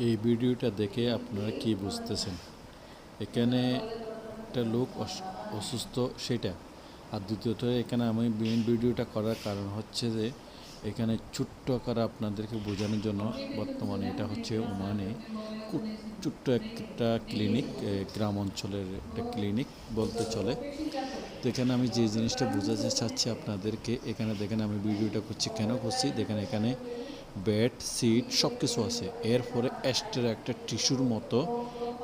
এই ভিডিওটা দেখে আপনারা কি বুঝতেছেন? এখানে একটা লোক অসুস্থ সেটা। আর দ্বিতীয়ত এখানে আমি মেইন ভিডিওটা করার কারণ হচ্ছে যে এখানে ছোট্ট আকারে আপনাদেরকে বোঝানোর জন্য বর্তমানে এটা হচ্ছে ওমানে খুব ছোট্ট একটা ক্লিনিক, গ্রাম অঞ্চলের একটা ক্লিনিক বলতে চলে। তো এখানে আমি যে জিনিসটা বোঝাতে চাচ্ছি আপনাদেরকে, এখানে দেখেন আমি ভিডিওটা করছি কেন করছি দেখেন, এখানে বেড সিট সব কিছু আছে। এরপরে এক্সট্রা একটা টিস্যুর মতো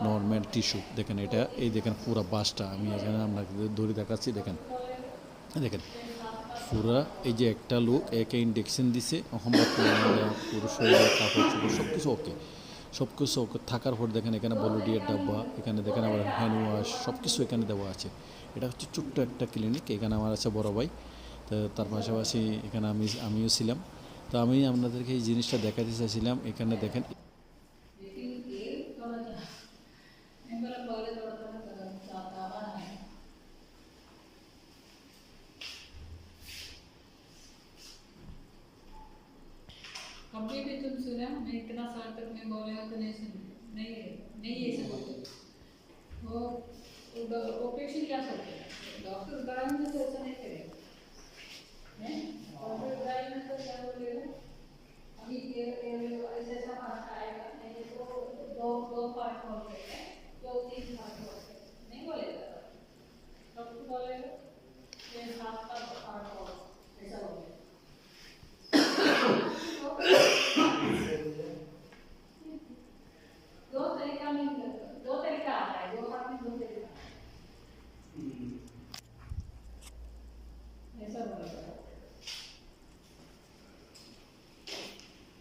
নর্মাল টিস্যু দেখেন, এটা এই দেখেন পুরো বাসটা আমি এখানে আপনাকে ধরে দেখাচ্ছি। দেখেন দেখেন পুরা এই যে একটা লোক একে ইনজেকশন দিছে, এখন বর্তমানে পুরো শরীরের কাপড় চোপড় সব কিছু ওকে, সব কিছু ওকে থাকার পর দেখেন এখানে বলুডিয়ার ডাব্বা, এখানে দেখেন আবার হ্যান্ড ওয়াশ সব কিছু এখানে দেওয়া আছে। এটা হচ্ছে ছোট্ট একটা ক্লিনিক। এখানে আমার আছে বড় ভাই, তো তার পাশাপাশি এখানে আমিও ছিলাম। তো আমি আপনাদেরকে এই জিনিসটা দেখাতে চাইছিলাম। এখানে দেখেন कभी भी तुम सुना मैं इतना साल तक मैं बोलेगा तो नहीं सुन नहीं नहीं ये सब बोलते वो पेशेंट क्या सोचते हैं डॉक्टर दवाई में तो ऐसा नहीं करेगा हैं डॉक्टर दवाई में तो क्या बोलेगा अभी ये ऐसा ऐसा पार्ट आएगा नहीं तो दो दो पार्ट होते हैं